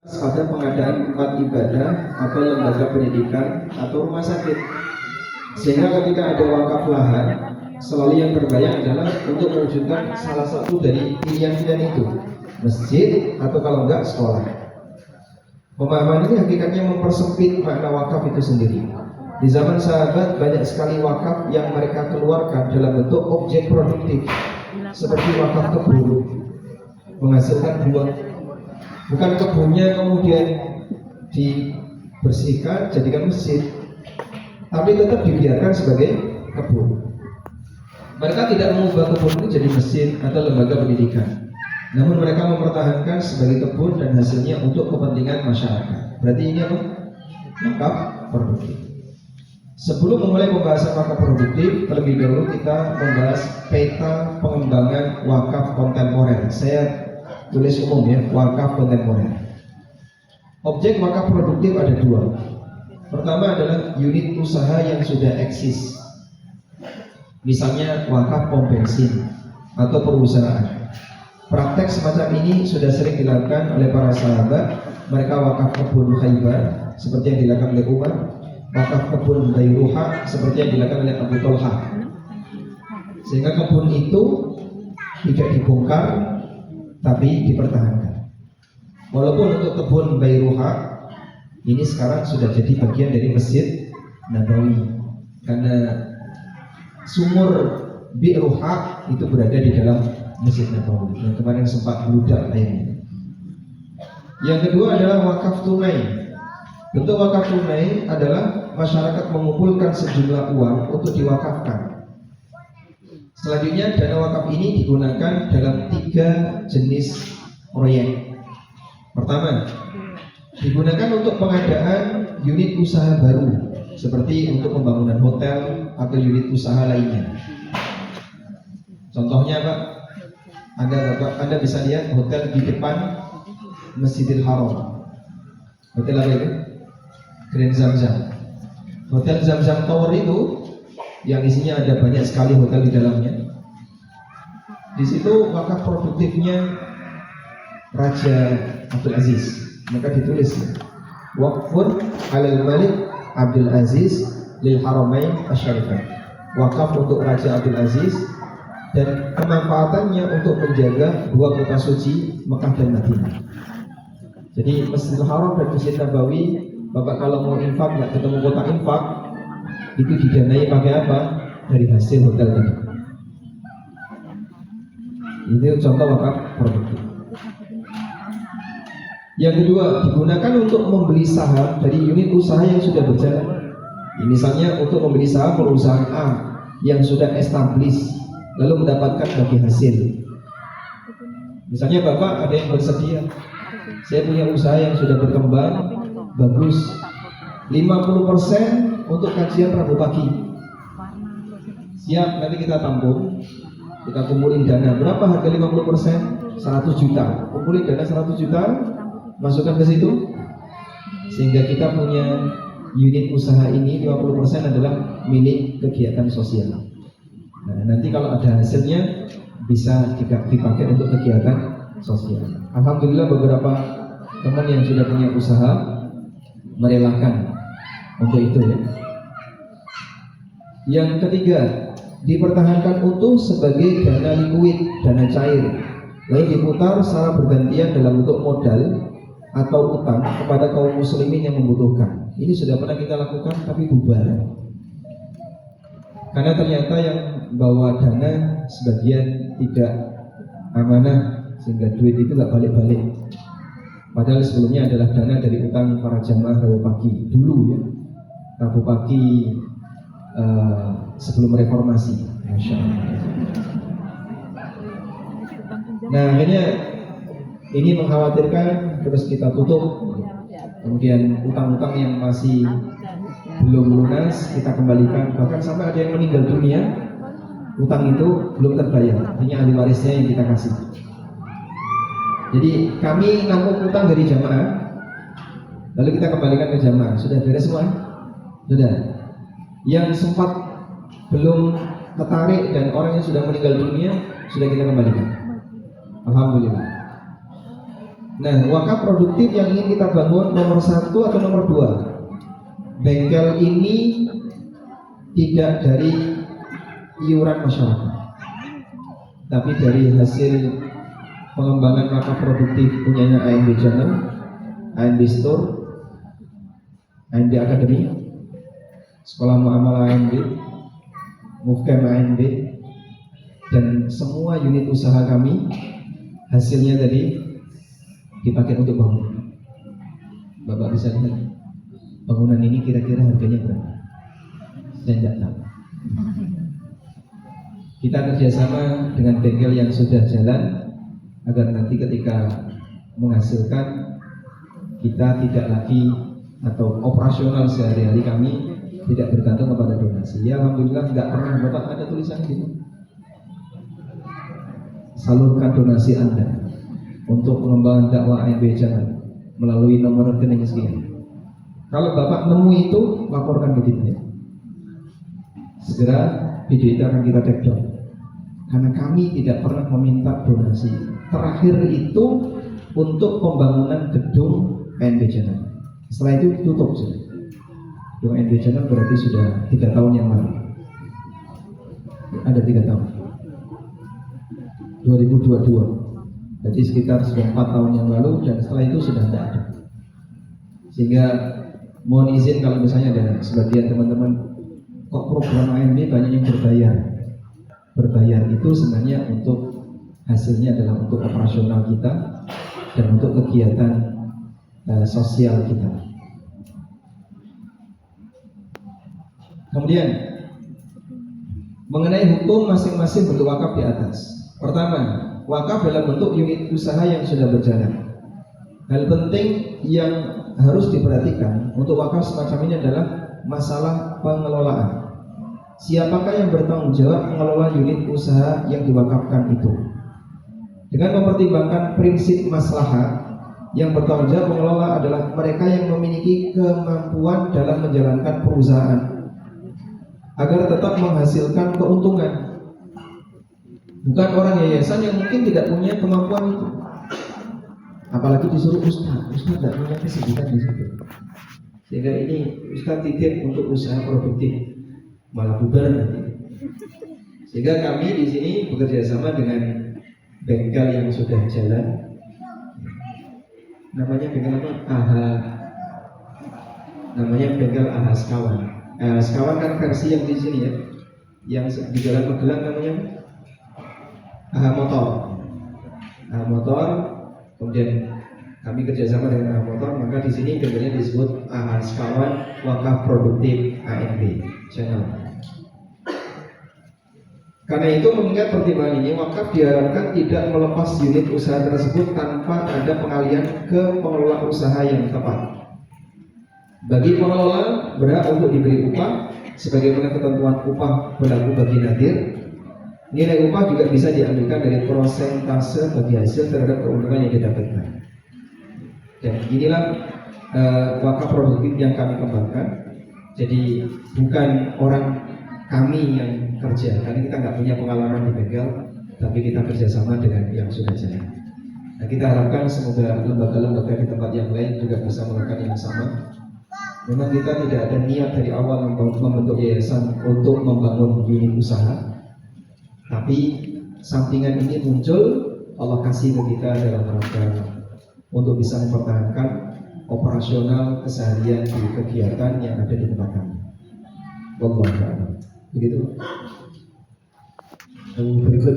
pada pengadaan tempat ibadah atau lembaga pendidikan atau rumah sakit. Sehingga ketika ada wakaf lahan, selalu yang terbayang adalah untuk mewujudkan salah satu dari pilihan-pilihan itu, masjid atau kalau enggak sekolah. Pemahaman ini hakikatnya mempersempit makna wakaf itu sendiri. Di zaman sahabat banyak sekali wakaf yang mereka keluarkan dalam bentuk objek produktif, seperti wakaf kebun, menghasilkan buah. Bukan kebunnya kemudian dibersihkan jadikan masjid, tapi tetap dibiarkan sebagai kebun. Mereka tidak mengubah kebun itu jadi masjid atau lembaga pendidikan, namun mereka mempertahankan sebagai kebun dan hasilnya untuk kepentingan masyarakat. Berarti ini apa? Wakaf produktif. Sebelum memulai pembahasan wakaf produktif, terlebih dahulu kita membahas peta pengembangan wakaf kontemporer. Saya tulis umum ya, wakaf kontemporer. Objek wakaf produktif ada dua. Pertama adalah unit usaha yang sudah eksis, misalnya wakaf pom bensin atau perusahaan. Praktek semacam ini sudah sering dilakukan oleh para sahabat. Mereka wakaf kebun Khaybar seperti yang dilakukan oleh Umar, wakaf kebun Dayruha seperti yang dilakukan oleh Abu Thalhah. Sehingga kebun itu tidak dibongkar tapi dipertahankan. Walaupun untuk kebun Dayruha ini sekarang sudah jadi bagian dari Masjid Nabawi, karena sumur Bi'ruha itu berada di dalam Masjid Nabawi yang kemarin sempat meludak airnya. Yang kedua adalah wakaf tunai. Bentuk wakaf tunai adalah masyarakat mengumpulkan sejumlah uang untuk diwakafkan. Selanjutnya dana wakaf ini digunakan dalam 3 jenis proyek. Pertama, digunakan untuk pengadaan unit usaha baru, seperti untuk pembangunan hotel atau unit usaha lainnya. Contohnya Pak, Anda bisa lihat hotel di depan Masjidil Haram. Hotel apa itu? Grand Zamzam. Hotel Zamzam Tower itu yang isinya ada banyak sekali hotel di dalamnya. Di situ wakaf produktifnya Raja Abdul Aziz. Maka ditulis Waqfun 'alal Malik Abdul Aziz lil Haramain Asy-Syarifain. Wakaf untuk Raja Abdul Aziz dan kemanfaatannya untuk menjaga 2 kota suci Mekah dan Madinah. Jadi Masjidil Haram dan Masjid Nabawi, Bapak kalau mau infak nggak ketemu kota infak, itu didanai pakai apa? Dari hasil hotel tadi. Ini contoh wakaf produktif. Yang kedua, digunakan untuk membeli saham dari unit usaha yang sudah berjalan. Misalnya untuk membeli saham perusahaan A yang sudah established, lalu mendapatkan bagi hasil. Misalnya Bapak ada yang bersedia, saya punya usaha yang sudah berkembang, bagus, 50% untuk kajian Rabu pagi. Siap, nanti kita tampung, kita kumpulin dana. Berapa harga 50%? 100 juta. Kumpulin dana 100 juta, masukkan ke situ, sehingga kita punya unit usaha ini 50% adalah milik kegiatan sosial. Nah, nanti kalau ada hasilnya bisa dipakai untuk kegiatan sosial. Alhamdulillah beberapa teman yang sudah punya usaha merelakan untuk itu ya. Yang ketiga, dipertahankan utuh sebagai dana likuid, dana cair, lalu diputar secara bergantian dalam bentuk modal atau utang kepada kaum muslimin yang membutuhkan. Ini sudah pernah kita lakukan tapi bubar, karena ternyata yang bawa dana sebagian tidak amanah, sehingga duit itu nggak balik-balik. Padahal sebelumnya adalah dana dari utang para jamaah Rabu pagi dulu ya, Rabu pagi sebelum reformasi. Masya Allah. Nah akhirnya ini mengkhawatirkan, terus kita tutup. Kemudian utang-utang yang masih belum lunas kita kembalikan. Bahkan sampai ada yang meninggal dunia, utang itu belum terbayar, artinya ahli warisnya yang kita kasih. Jadi kami nampung utang dari jamaah, lalu kita kembalikan ke jamaah. Sudah beres semua? Sudah. Yang sempat belum tertarik dan orang yang sudah meninggal dunia sudah kita kembalikan. Alhamdulillah. Nah, wakaf produktif yang ingin kita bangun nomor 1 atau nomor 2, bengkel ini tidak dari iuran masyarakat, tapi dari hasil pengembangan wakaf produktif punyanya ANB Channel, ANB Store, ANB Academy, Sekolah Muamalah ANB, Mufcam ANB, dan semua unit usaha kami. Hasilnya tadi dipakai untuk bangun. Bapak bisa lihat bangunan ini kira-kira harganya berapa? Saya tidak tahu. Kita kerjasama dengan bengkel yang sudah jalan agar nanti ketika menghasilkan kita tidak lagi atau operasional sehari-hari kami tidak bergantung kepada donasi. Ya alhamdulillah, nggak pernah Bapak ada tulisan gitu. Salurkan donasi Anda untuk pengembangan dakwah ANB Channel melalui nomor rekening sekian. Kalau Bapak nemu itu, laporkan ke kita ya. Segera video itu akan kita take down. Karena kami tidak pernah meminta donasi. Terakhir itu untuk pembangunan gedung ANB Channel. Setelah itu tutup sudah. Gedung ANB Channel berarti sudah 3 tahun yang lalu. Ada 3 tahun. 2022. Jadi sekitar sudah 4 tahun yang lalu, dan setelah itu sudah tidak ada. Sehingga mohon izin kalau misalnya ada sebagian teman-teman, kok program ANB banyak yang berbayar. Berbayar itu sebenarnya untuk hasilnya adalah untuk operasional kita dan untuk kegiatan sosial kita. Kemudian mengenai hukum masing-masing bentuk wakaf di atas. Pertama, wakaf dalam bentuk unit usaha yang sudah berjalan. Hal penting yang harus diperhatikan untuk wakaf semacam ini adalah masalah pengelolaan. Siapakah yang bertanggung jawab mengelola unit usaha yang diwakafkan itu? Dengan mempertimbangkan prinsip maslahat, yang bertanggung jawab mengelola adalah mereka yang memiliki kemampuan dalam menjalankan perusahaan agar tetap menghasilkan keuntungan. Bukan orang yayasan yang mungkin tidak punya kemampuan itu. Apalagi disuruh ustaz tidak punya kesibukan di situ. Sehingga ini ustaz titip untuk usaha produktif, malah bubar nanti. Sehingga kami di sini bekerja sama dengan bengkel yang sudah jalan. Namanya bengkel apa? Namanya bengkel AHA Sekawan. Sekawan kan versi yang di sini ya. Yang di Jalan Magelang namanya AHA Motor. AHA Motor. Kemudian kami kerjasama dengan AHA Motor, maka di sini bengkelnya disebut AHA Sekawan Wakaf Produktif ANB Channel. Karena itu mengingat pertimbangan ini, wakaf diharapkan tidak melepas unit usaha tersebut tanpa ada pengalian ke pengelola usaha yang tepat. Bagi pengelola berhak untuk diberi upah sebagaimana ketentuan upah berlaku bagi nadir. Nilai upah juga bisa diambilkan dari persentase bagi hasil terhadap keuntungan yang didapatkan. Dan inilah wakaf produktif yang kami kembangkan. Jadi bukan orang kami yang kerja, karena kita nggak punya pengalaman di bengkel, tapi kita kerjasama dengan yang sudah jalan. Nah, kita harapkan semoga lembaga-lembaga di tempat yang lain juga bisa melakukan yang sama. Memang kita tidak ada niat dari awal membentuk yayasan untuk membangun unit usaha, tapi sampingan ini muncul, Allah kasih ke kita dalam rangka untuk bisa mempertahankan operasional keseharian di kegiatan yang ada di tempat kami. Wallahu a'lam. Begitu. Berikut